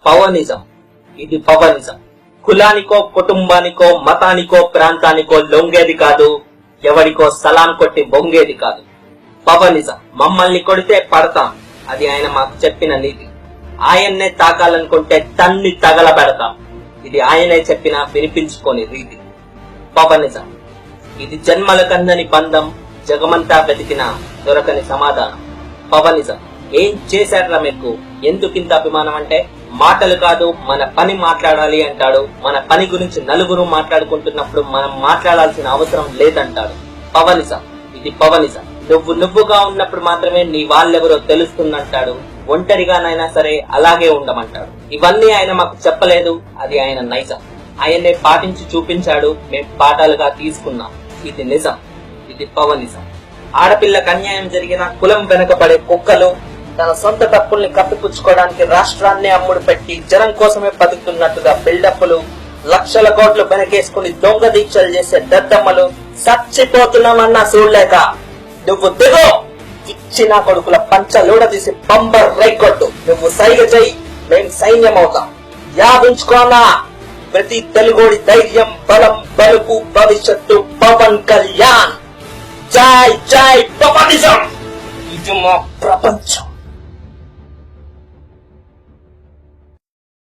పవనిజం. ఇది పవనిజం. కులానికో, కుటుంబానికో, మతానికో, ప్రాంతానికో లొంగేది కాదు. ఎవరికో సలాం కొట్టి బొంగేది కాదు. పవనిజం. మమ్మల్ని కొడితే పడతాం. అది ఆయన మాకు చెప్పిన నీతి. ఆయన్నే తాకాలనుకుంటే తన్ని తగలబెడతాం. ఇది ఆయనే చెప్పిన వినిపించుకోని రీతి. పవనిజం. ఇది జన్మల కందని బంధం. జగమంతా వెతికిన దొరకని సమాధానం. పవనిజం. ఏం చేశారా మీకు? ఎందుకింత అభిమానం అంటే? మాటలు కాదు, మన పని మాట్లాడాలి అంటాడు. మన పని గురించి నలుగురు మాట్లాడుకుంటున్నప్పుడు మనం మాట్లాడాల్సిన అవసరం లేదంటాడు. పవనిజం. ఇది పవనిజం. నువ్వుగా ఉన్నప్పుడు మాత్రమే నీ వాళ్ళెవరో తెలుస్తుందంటాడు. ఒంటరిగానైనా సరే అలాగే ఉండమంటాడు. ఇవన్నీ ఆయన మాకు చెప్పలేదు. అది ఆయన నైజం. ఆయన్నే పాటించి చూపించాడు. మేం పాఠాలుగా తీసుకున్నాం. ఇది నిజం. ఇది పవనిజం. ఆడపిల్లకు అన్యాయం జరిగిన కులం వెనకబడే కుక్కలు తన సొంత తప్పుల్ని కప్పిపుచ్చుకోవడానికి రాష్ట్రాన్ని అమ్ముడు పెట్టి జనం కోసమే బతుకుతున్నట్టుగా బిల్డప్లు, లక్షల కోట్లు వెనకేసుకుని దొంగ దీక్షలు చేసే దద్దమ్మలు చచ్చిపోతున్నామన్నా చూడలేక నువ్వు దిగో, ఇచ్చిన కొడుకుల పంచలూడ తీసి బంబర్ రైకొట్టు. నువ్వు సైగ చెయ్యి, మేం సైన్యం అవుతాం. యాదుంచుకోనా ప్రతి తెలుగోడి ధైర్యం, బలం, బలుపు, భవిష్యత్తు పవన్ కళ్యాణ్. జై జై పవనిజం. ఇది మా ప్రపంచం.